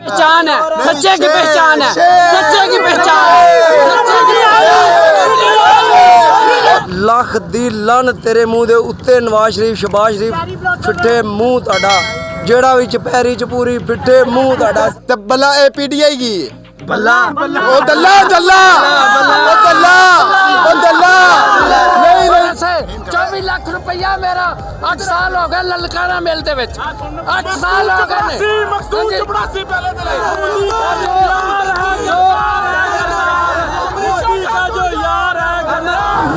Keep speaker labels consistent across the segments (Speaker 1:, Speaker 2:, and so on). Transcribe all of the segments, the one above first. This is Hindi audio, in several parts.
Speaker 1: पहचान है, सच्चे की पहचान है, सच्चे की पहचान है।
Speaker 2: लख दी लन तेरे मुंह दे उत्ते नवाज शरीफ शबाज शरीफ फिट्टे मुंह ताड़ा जेड़ा विच पैरी च पूरी फिट्टे मुंह ताड़ा
Speaker 3: ते बल्ला ए पीटीआई की
Speaker 2: बल्ला
Speaker 3: ओ दल्ला दल्ला ओ दल्ला ओ दल्ला नहीं नहीं
Speaker 1: 24 लाख रुपया मेरा 8 साल हो गए ललकाना मिलते विच 8 साल हो गए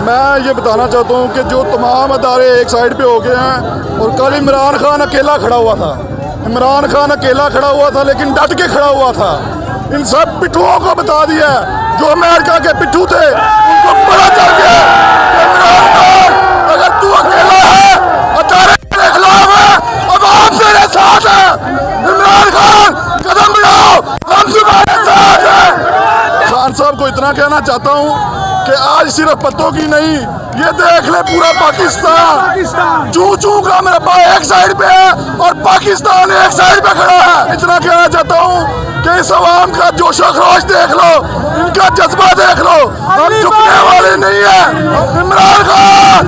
Speaker 3: मैं ये बताना चाहता हूँ कि जो तमाम अदारे एक साइड पे हो गए हैं और कल इमरान खान अकेला खड़ा हुआ था। इमरान खान अकेला खड़ा हुआ था लेकिन डट के खड़ा हुआ था। इन सब पिट्ठुओं को बता दिया जो अमेरिका के पिट्ठू थे उनको पता चल गया इमरान खान अगर तू अकेला है अदारे के खिलाफ है अब आप मेरे साथ है। इमरान खान कदम बढ़ाओ हम तुम्हारे साथ हैं। खान साहब को इतना कहना चाहता हूँ कि आज सिर्फ पत्तों की नहीं ये देख ले पूरा पाकिस्तान चू चू का मेरा भाई एक साइड पे है और पाकिस्तान एक साइड पे खड़ा है। इतना कहना चाहता हूँ कि इस अवाम का जोशो खरोश देख लो इनका जज्बा देख लो हम झुकने वाले नहीं है। इमरान खान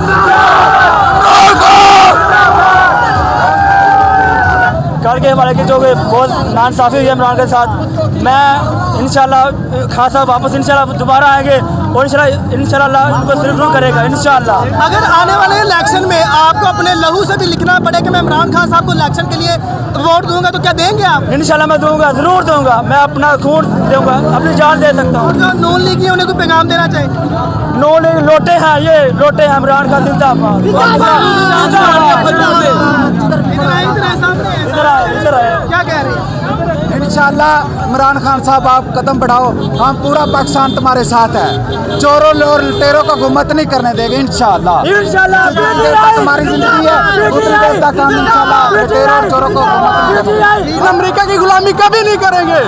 Speaker 4: कल के हमारे के जो बहुत नाइंसाफ़ी हुई है इमरान के साथ मैं इंशाल्लाह खान साहब वापस इंशाल्लाह दोबारा आएंगे और इंशाल्लाह इनको सिर्फ करेगा इंशाल्लाह।
Speaker 5: अगर आने वाले इलेक्शन में आपको अपने लहू से भी लिखना पड़े कि मैं इमरान खान साहब को इलेक्शन के लिए वोट दूंगा तो क्या देंगे आप?
Speaker 4: इंशाल्लाह मैं दूंगा, जरूर दूंगा, मैं अपना खून दूंगा, अपनी जान दे सकता हूँ।
Speaker 5: जो नून लीग उन्हें कोई पैगाम देना चाहिए?
Speaker 4: नून लीग लोटे हैं, ये लोटे हैं इमरान का जिंदाबाद।
Speaker 5: क्या कह रहे हैं?
Speaker 6: इंशाल्लाह इमरान खान साहब आप कदम बढ़ाओ हम पूरा पाकिस्तान तुम्हारे साथ है। चोरों और लुटेरों को हुकूमत नहीं करने देंगे इंशाल्लाह। तुम्हारी जिंदगी है उतनी देर तक हम इंशाल्लाह लुटेरों और चोरों को हुकूमत नहीं करेंगे।
Speaker 5: अमेरिका की गुलामी कभी नहीं करेंगे।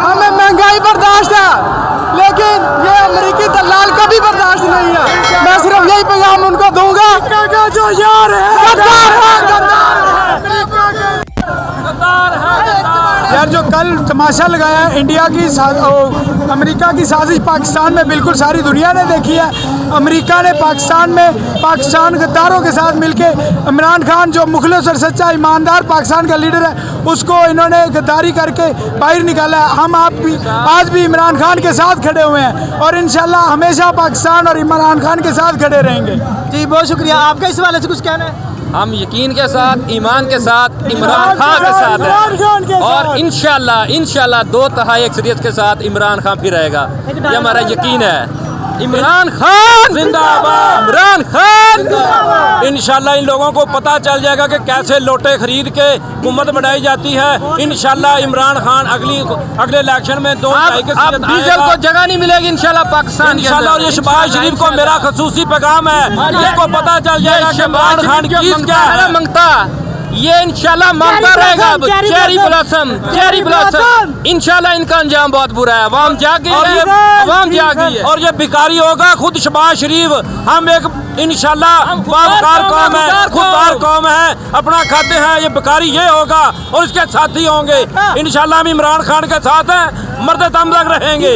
Speaker 5: हमें महंगाई बर्दाश्त है लेकिन ये अमेरिकी दलाल कभी बर्दाश्त नहीं है। मैं सिर्फ यही पैगाम उनको दूंगा जो यार है
Speaker 6: यार जो कल तमाशा लगाया है इंडिया की अमेरिका की साजिश पाकिस्तान में बिल्कुल सारी दुनिया ने देखी है। अमेरिका ने पाकिस्तान गद्दारों के साथ मिलके इमरान खान जो मुखलिस और सच्चा ईमानदार पाकिस्तान का लीडर है उसको इन्होंने गद्दारी करके बाहर निकाला है। हम आज भी इमरान खान के साथ खड़े हुए हैं और इंशाल्लाह हमेशा पाकिस्तान और इमरान खान के साथ खड़े रहेंगे।
Speaker 5: जी बहुत शुक्रिया। आपका इस वाले से कुछ कहना है?
Speaker 1: हम यकीन के साथ ईमान के साथ इमरान खान के साथ हैं और इंशाल्लाह 2/3 अक्सरियत के साथ इमरान खान भी रहेगा, ये हमारा यकीन है। इमरान खान जिंदाबाद, इमरान खान। इंशाल्लाह इन लोगों को पता चल जाएगा कि कैसे लोटे खरीद के हुकूमत बनाई जाती है। इंशाल्लाह इमरान खान अगले इलेक्शन में 2/2 डीजल को जगह नहीं मिलेगी इंशाल्लाह पाकिस्तान इंशाल्लाह। और ये शहबाज शरीफ को मेरा खसूसी पैगाम है, इसको पता चल जाएगा कि इमरान खान की क्या है मंगता ये इंशाल्लाह मांगता रहेगा। चेरी ब्लॉसम इंशाल्लाह इनका अंजाम बहुत बुरा है। अवाम जागी है और ये भिखारी होगा खुद शहबाज शरीफ। हम एक इंशाल्लाह बावकार कौम है, खुददार कौम है, अपना खाते हैं। ये भिखारी ये होगा और इसके साथी होंगे इंशाल्लाह। हम इमरान खान के साथ हैं, मर्द दम तक रहेंगे।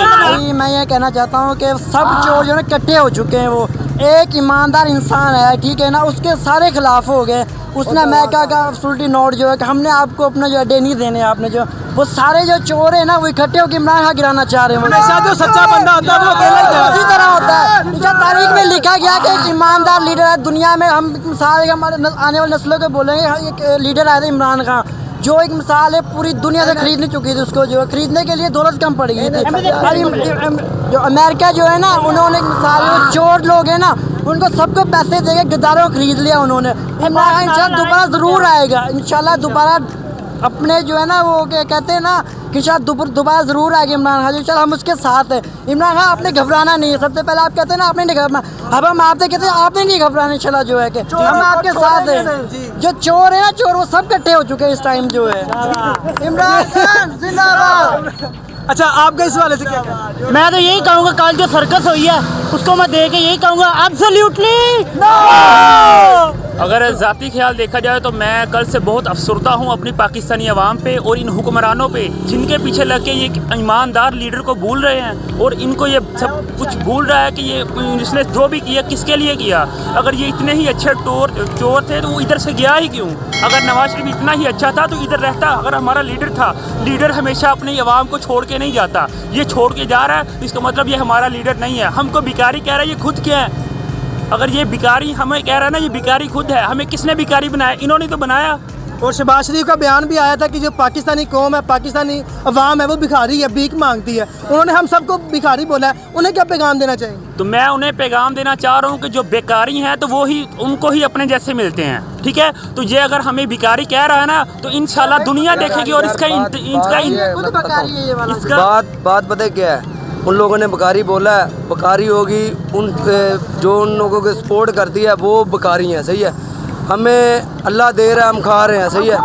Speaker 7: मैं ये कहना चाहता हूँ कि सब चोर जो है इकट्ठे हो चुके हैं। वो एक ईमानदार इंसान है, ठीक है ना, उसके सारे खिलाफ हो गए। उसने अमेरिका का एब्सोल्युटली नोट जो है कि हमने आपको अपना जो अड्डे नहीं देने, आपने जो वो सारे जो चोर है ना वो इकट्ठे होकर इमरान खान गिराना चाह रहे हैं।
Speaker 5: हमेशा जो सच्चा बंदा होता है वो अकेला ही
Speaker 7: इसी तरह होता है। तारीख में लिखा गया कि एक ईमानदार लीडर है दुनिया में। हम मिसाल हमारे आने वाली नस्लों को बोलेंगे एक लीडर आया था इमरान खान जो एक मिसाल है, पूरी दुनिया से खरीद नहीं चुकी थी। उसको जो है खरीदने के लिए दौलत कम पड़ गई थी। जो अमेरिका जो है ना उन्होंने एक मिसाल चोर लोग हैं ना उनको सबको पैसे देके गद्दारों को खरीद लिया उन्होंने। इमरान खान इंशाल्लाह दोबारा ज़रूर आएगा इंशाल्लाह। दोबारा अपने जो है ना वो क्या कहते हैं ना कि शायद दोबारा ज़रूर आएगी इमरान खान। चल हम उसके साथ हैं। इमरान खान आपने घबराना नहीं है। सबसे पहले आप कहते हैं ना आपने नहीं घबराना, अब हम आपसे कहते हैं आपने नहीं घबराना इंशाल्लाह जो है कि हम आपके साथ हैं। जो चोर है ना चोर वो सब इकट्ठे हो चुके हैं इस टाइम जो है। इमरान खान जिंदाबाद।
Speaker 5: अच्छा आपका इस वाले से क्या कहना है?
Speaker 4: मैं तो यही कहूँगा कल जो सर्कस हुई है उसको मैं देख के यही कहूँगा एब्सोल्युटली नो।
Speaker 8: अगर ज़ाती ख्याल देखा जाए तो मैं कल से बहुत अफसरदा हूँ अपनी पाकिस्तानी अवाम पे और इन हुक्मरानों पे, जिनके पीछे लग के ये ईमानदार लीडर को भूल रहे हैं और इनको ये सब कुछ भूल रहा है कि ये इसने जो भी किया किसके लिए किया। अगर ये इतने ही अच्छे चोर थे तो वो इधर से गया ही क्यों? अगर नवाज शरीफ इतना ही अच्छा था तो इधर रहता। अगर हमारा लीडर था, लीडर हमेशा अपनी अवाम को छोड़ के नहीं जाता, ये छोड़ के जा रहा है, इसका मतलब ये हमारा लीडर नहीं है। हमको भिखारी कह रहा है, ये खुद क्या है? अगर ये भिखारी हमें कह रहा है ना, ये भिखारी खुद है। हमें किसने भिखारी बनाया? इन्होंने तो बनाया।
Speaker 5: और शहबाज शरीफ का बयान भी आया था कि जो पाकिस्तानी कौम है, पाकिस्तानी अवाम है, वो भिखारी है, भीख मांगती है। उन्होंने हम सबको भिखारी बोला है। उन्हें क्या पैगाम देना चाहिए?
Speaker 8: तो मैं उन्हें पैगाम देना चाह रहा हूँ कि जो बेकारी हैं तो वो ही उनको ही अपने जैसे मिलते हैं, ठीक है? तो ये अगर हमें भिखारी कह रहा है ना तो इंशाल्लाह दुनिया देखेगी और इसका
Speaker 2: बात पता है क्या है? उन लोगों ने बकारी बोला है, बकारी होगी उन जो उन लोगों को सपोर्ट करती है वो बकारी हैं, सही है? हमें अल्लाह दे रहा है, हम खा रहे हैं, सही है?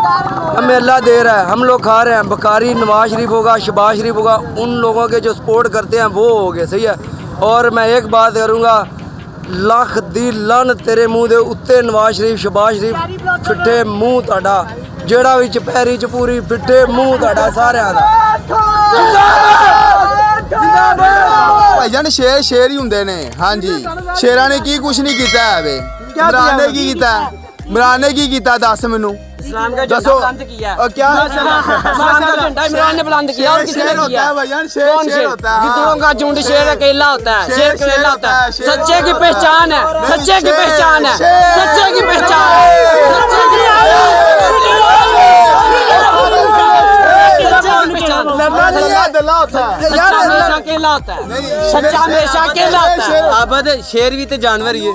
Speaker 2: हमें अल्लाह दे रहा है, हम लोग खा रहे हैं। बकारी नवाज शरीफ होगा, शहबाज शरीफ होगा, उन लोगों के जो सपोर्ट करते हैं वो हो गए, सही है? और मैं एक बात करूँगा, लख दी लन तेरे मुँह दे उत्ते नवाज शरीफ शहबाज शरीफ फिट्टे मुँह तुहाडा, ਜਿਹੜਾ ਵਿੱਚ ਪੈਰੀ ਚ ਪੂਰੀ ਫਿੱਟੇ ਮੂੰਹ ਤੁਹਾਡਾ ਸਾਰਿਆਂ ਦਾ।
Speaker 9: ਭਾਈਜਾਨ ਸ਼ੇਰ ਸ਼ੇਰ ਹੀ ਹੁੰਦੇ ਨੇ। ਹਾਂਜੀ, ਸ਼ੇਰਾਂ ਨੇ ਕੀ ਕੁਛ ਨਹੀਂ ਕੀਤਾ ਹੈ ਵੇ। ਇਮਰਾਨ ਨੇ ਕੀ ਕੀਤਾ? इमरान ने की किया? दस मैनू
Speaker 7: इस्लाम का झंडा बुलंद किया।
Speaker 9: क्या
Speaker 7: इस्लाम का झंडा इमरान ने बुलंद किया और किसने किया?
Speaker 9: कौन शेर होता है?
Speaker 7: गिद्धों का झुंड शेर अकेला होता है, शेर अकेला होता है। सच्चे की पहचान है, सच्चे की पहचान है, सच्चे की पहचान अकेला होता है, सच्चा हमेशा अकेला होता है।
Speaker 5: आबद शेर भी तो जानवर ही है।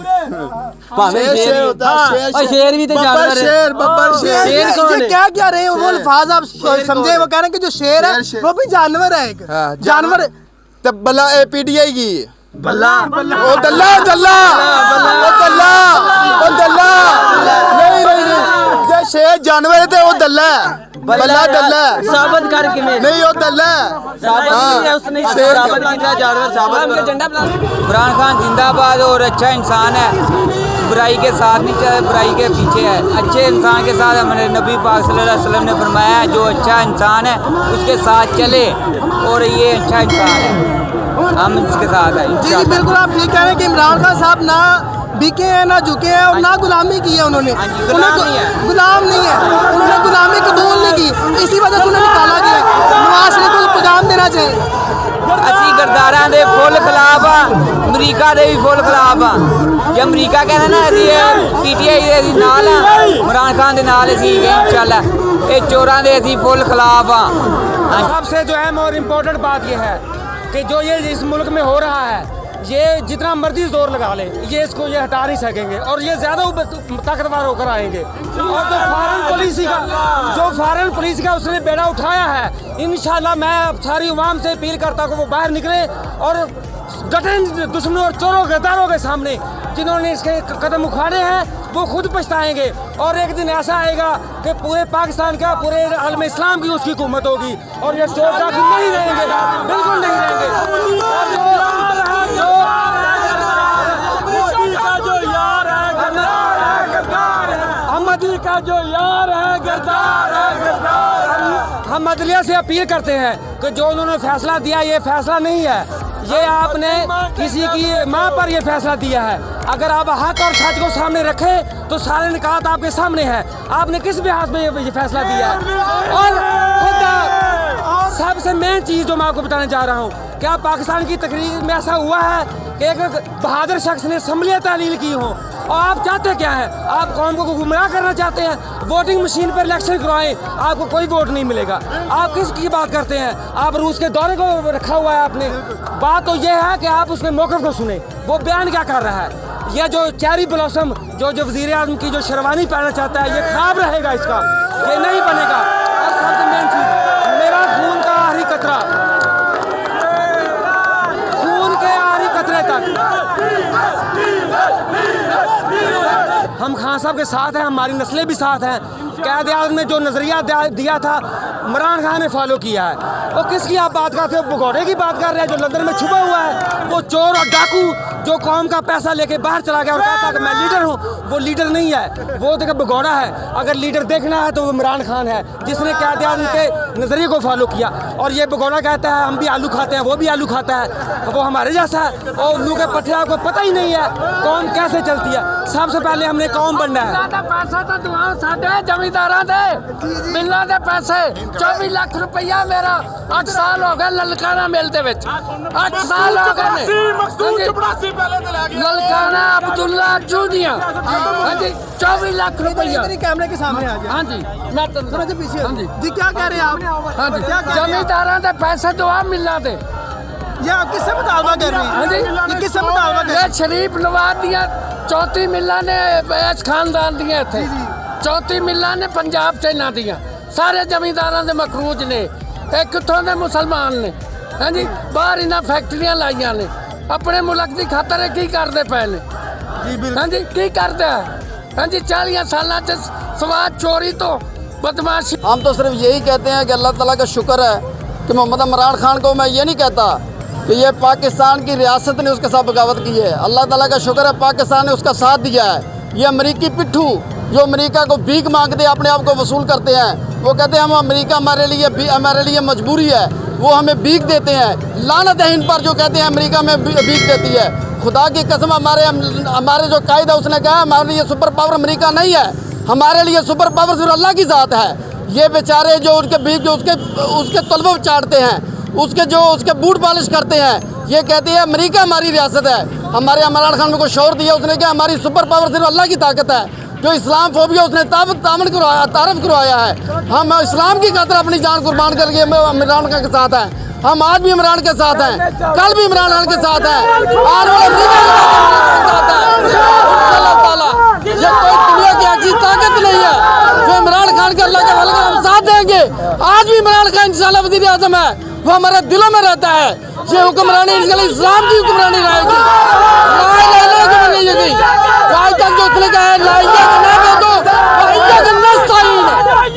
Speaker 9: शेर होता है,
Speaker 5: शेर भी तो जानवर है।
Speaker 9: बब्बर शेर।
Speaker 5: शेर कौन है? क्या क्या रहे हैं वो अल्फाज आप समझे? वो कह रहे हैं कि जो शेर है वो भी जानवर है, एक जानवर।
Speaker 9: तब बल्ला पीटीआई की
Speaker 5: बल्ला
Speaker 9: ओ दल्ला दल्ला ओ दल्ला ओ दल्ला नहीं जे शेर जानवर है तो वो दल्ला है। बल्ला दल्ला
Speaker 5: साबित कर के
Speaker 9: नहीं वो दल्ला
Speaker 5: उसने साबित किया जानवर साबित कर।
Speaker 7: झंडा बुलंद।
Speaker 10: इमरान खान जिंदाबाद और अच्छा इंसान है, बुराई के साथ नहीं चले, बुराई के पीछे है। अच्छे इंसान के साथ हमारे नबी पाक सल्लल्लाहु अलैहि वसल्लम ने फरमाया है, जो अच्छा इंसान है उसके साथ चले और ये अच्छा इंसान है, हम इसके साथ हैं।
Speaker 5: जी जी बिल्कुल आप ठीक कह रहे हैं कि इमरान खान साहब ना बिके हैं, ना झुके हैं और ना गुलामी की है उन्होंने।
Speaker 10: गुलाम नहीं है,
Speaker 5: गुलाम नहीं है, उन्होंने गुलामी कबूल नहीं की, इसी वजह से उन्हें निकाला गया। नवाज शरीफ को पैगाम देना चाहिए।
Speaker 10: ਅਸੀਂ ਗਰਦਾਰਾਂ ਦੇ ਫੁੱਲ ਖਿਲਾਫ ਆ, ਅਮਰੀਕਾ ਦੇ ਵੀ ਫੁੱਲ ਖਿਲਾਫ ਆ। ਜੇ ਅਮਰੀਕਾ ਕਹਿੰਦਾ ਨਾ ਅਸੀਂ ਪੀਟੀਆਈ ਦੇ ਅਸੀਂ ਨਾਲ ਆ, ਇਮਰਾਨ ਖਾਨ ਦੇ ਨਾਲ ਅਸੀਂ इंशाल्लाह ਇਹ ਚੋਰਾਂ ਦੇ ਅਸੀਂ ਫੁੱਲ ਖਿਲਾਫ ਆ।
Speaker 6: सबसे जो अहम और इम्पोर्टेंट बात यह है कि जो ये इस मुल्क में हो रहा है, ये जितना मर्जी जोर लगा ले ये इसको ये हटा नहीं सकेंगे और ये ज़्यादा ताकतवर होकर आएंगे। और जो फॉरेन पुलिस का उसने बेड़ा उठाया है, इंशाल्लाह मैं सारी अवाम से अपील करता हूँ कि वो बाहर निकले और डटें दुश्मनों और चोरों गद्दारों के सामने। जिन्होंने इसके कदम उखाड़े हैं वो खुद पछताएंगे और एक दिन ऐसा आएगा कि पूरे पाकिस्तान का, पूरे आलम इस्लाम की उसकी हुकूमत होगी और ये चोर डाकू नहीं रहेंगे, बिल्कुल नहीं रहेंगे। अहमदी का जो यार है गद्दार है। हम अदलिया से अपील करते हैं कि जो उन्होंने फैसला दिया ये फैसला नहीं है, ये आपने किसी की माँ पर ये फैसला दिया है। अगर आप हक और सच को सामने रखें तो सारे निकात आपके सामने हैं। आपने किस लिहाज में ये फैसला दिया है? और सबसे मेन चीज़ जो मैं आपको बताने जा रहा हूँ, क्या पाकिस्तान की तकरीर में ऐसा हुआ है कि एक बहादुर शख्स ने असम्बलियाँ तहलील की हों? और आप चाहते क्या हैं? आप कौम को गुमराह करना चाहते हैं? वोटिंग मशीन पर इलेक्शन करवाएं, आपको कोई वोट नहीं मिलेगा। आप किसकी बात करते हैं? आप रूस के दौरे को रखा हुआ है आपने। बात तो यह है कि आप उसके मौक़िफ़ को सुने, वो बयान क्या कर रहा है। यह जो चेरी ब्लॉसम जो वज़ीर आज़म की जो शेरवानी पहनना चाहता है, ये ख़राब रहेगा, इसका ये नहीं बनेगा। और सबसे मेन चीज़, मेरा खून का आखिरी कतरा, खून के आखिरी कतरे तक हम खान साहब के साथ हैं, हमारी नस्लें भी साथ हैं। क़ायद-ए-आज़म ने जो नज़रिया दिया था
Speaker 5: इमरान खान ने फॉलो किया है। वो किसकी आप बात करते हो? भगोड़े की बात कर रहे हैं जो लंदन में छुपा हुआ है। वो चोर और डाकू जो कौम का पैसा लेके बाहर चला गया और कहता है कि मैं लीडर हूँ, वो लीडर नहीं है, वो तो भगोड़ा है। अगर लीडर देखना है तो वो इमरान खान है जिसने क्या दिया, उनके नज़रिए को फॉलो किया। और ये भगोड़ा कहता है हम भी आलू खाते हैं, वो भी आलू खाता है, वो हमारे जैसा है। और उल्लू के पठिया को पता ही नहीं है कौम कैसे चलती है। सबसे पहले हमने कौम बनना है।
Speaker 11: पैसा तो दुआ साढ़े जमींदारा दे मिलना दे पैसे 24 लाख रुपया मेरा 8 साल हो गए ललकाना मिलते 8 साल हो गए ललकाना अब्दुल्ला जूनिया। हाँ जी 24 लाख रुपया
Speaker 5: कैमरे के सामने आ गया।
Speaker 11: हाँ जी मैं
Speaker 5: थोड़ा सा पीछे
Speaker 11: हाँ जी
Speaker 5: जी क्या कह रहे हैं आप?
Speaker 11: हाँ जी जमींदारा दे पैसे दुआ मिलना दे।
Speaker 5: ये आप किससे मुतालबा कर रहे हैं?
Speaker 11: हाँ जी
Speaker 5: ये किससे मुतालबा कर रहे हैं?
Speaker 11: ये शरीफ नवाज दिया चौथी मिला ने इस खानदान दिया थे। चौथी मिला ने पंजाब से ना दिया सारे जमींदारों के मकरूज ने कितों के मुसलमान ने। हाँ जी बाहर इन्हें फैक्ट्रियां लाइया ने अपने मुल्क की खातर की करते पे ने। हाँ जी की करते हैं? हाँ जी 40 साल स्वाद चोरी तो बदमाशी।
Speaker 9: हम तो सिर्फ यही कहते हैं कि अल्लाह ताला का शुक्र है कि मोहम्मद इमरान खान को मैं ये नहीं कहता कि ये पाकिस्तान की रियासत ने उसके साथ बगावत की है। अल्लाह ताला का शुक्र है पाकिस्तान ने उसका साथ दिया है। ये अमेरिकी पिट्ठू जो अमेरिका को भीख मांगते अपने आप को वसूल करते हैं, वो कहते हैं हम अमेरिका हमारे लिए मजबूरी है, वो हमें भीख देते हैं। लानत है इन पर जो कहते हैं अमेरिका में भीख देती है। खुदा की कसम हमारे जो कायदा उसने कहा हमारे लिए सुपर पावर अमेरिका नहीं है, हमारे लिए सुपर पावर सिर्फ अल्लाह की ज़ात है। ये बेचारे जो उनके भीख जो उसके तलबों चाटते हैं, उसके बूट पॉलिश करते हैं, ये कहते हैं अमेरिका हमारी रियासत है। हमारे इमरान खान को शोर दिया उसने कहा हमारी सुपर पावर सिर्फ अल्लाह की ताकत है। जो इस्लाम फोबिया उसने तारफ करवाया है। हम इस्लाम की खातिर अपनी जान कुर्बान करके इमरान खान के साथ हैं। हम आज भी इमरान के साथ हैं, कल भी इमरान खान के साथ हैं, आज ये कोई दुनिया की ऐसी ताकत नहीं है जो इमरान खान के अल्लाह के हवाले हम साथ देंगे। आज भी इमरान खान इंशाल्लाह वज़ीर आज़म है, वो हमारे दिलों में रहता है। ये हुक्मरानी इंशाल्लाह इस्लाम की हुक्मरानी रहेगी। आज तक जो उसने कहा है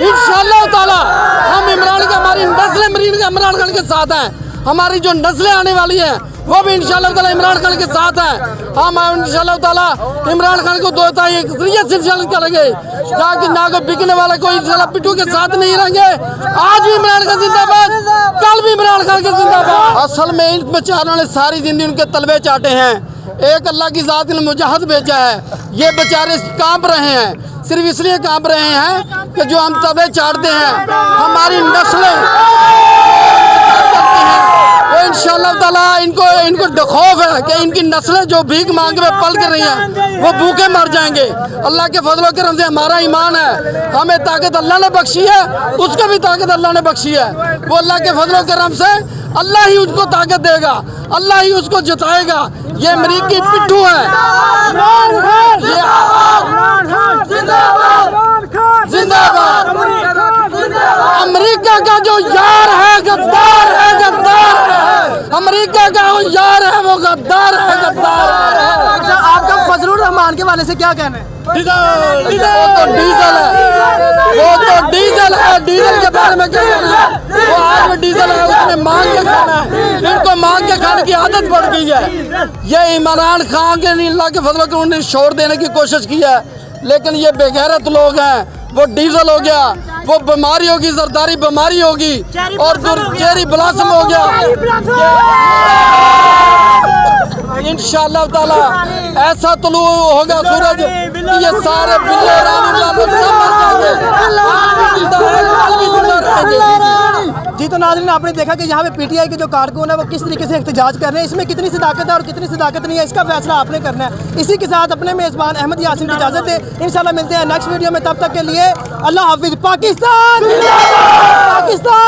Speaker 9: इंशाल्लाह ताला हम इमरान के हमारी नस्लें इमरान खान के साथ हैं। हमारी जो नस्लें आने वाली हैं वो भी इंशाल्लाह ताला इमरान खान के साथ हैं। हम इंशाल्लाह ताला इमरान खान को दोता एक इंशाल्लाह करेंगे ताकि ना कोई बिकने वाला कोई इंशाल्लाह पिट्ठू के साथ नहीं रहेंगे। आज भी इमरान खान जिंदाबाद, कल भी इमरान खान के जिंदाबाद। असल में इन बेचारों ने सारी जिंदगी उनके तलबे चाटे हैं। एक अल्लाह की ज़ात ने मुजाहिद भेजा है, ये बेचारे कांप रहे हैं, सिर्फ इसलिए कांप रहे हैं कि जो हम तलबे चाटते हैं हमारी नस्लें वो इंशाल्लाह ताला इनको खौफ है कि इनकी नस्लें जो भीख मांग में पल कर रही हैं वो भूखे मर जाएंगे। अल्लाह के फजल करम से हमारा ईमान है, हमें ताकत अल्लाह ने बख्शी है, उसको भी ताकत अल्लाह ने बख्शी है। वो अल्लाह के फजल करम से अल्लाह ही उसको ताकत देगा, अल्लाह ही उसको जिताएगा। ये अमेरिकी पिट्ठू है, जिंदाबाद। अमेरिका का जो यार है गद्दार है, गद्दार है। अमेरिका का वो यार है वो गद्दार है, गद्दार है।
Speaker 5: अच्छा आपका फजलुर रहमान के वाले से क्या कहना है?
Speaker 9: वो तो डीजल है, डीजल के बारे में क्या कहना है? वो आज में डीजल है, उसने मांग के खाना है, इनको मांग के खाने की आदत पड़ गई है। ये इमरान खान के अल्लाह के फजल को उन्होंने शोर देने की कोशिश की है, लेकिन ये बेगैरत लोग हैं। वो डीजल हो गया, वो बीमारी होगी, जरदारी बीमारी होगी और चेरी ब्लॉसम हो गया। इंशाल्लाह ताला ऐसा तुलू होगा सूरज कि ये सारे बिल्ले
Speaker 5: जी। तो नाज़रीन आपने देखा कि यहाँ पे पीटीआई के जो कारकुन है वो किस तरीके से एहतजाज कर रहे हैं। इसमें कितनी सदाकत है और कितनी सदाकत नहीं है इसका फैसला आपने करना है। इसी के साथ अपने मेज़बान अहमद यासीन की इजाज़त दे। इंशाल्लाह मिलते हैं नेक्स्ट वीडियो में, तब तक के लिए अल्लाह हाफिज़। पाकिस्तान, पाकिस्तान।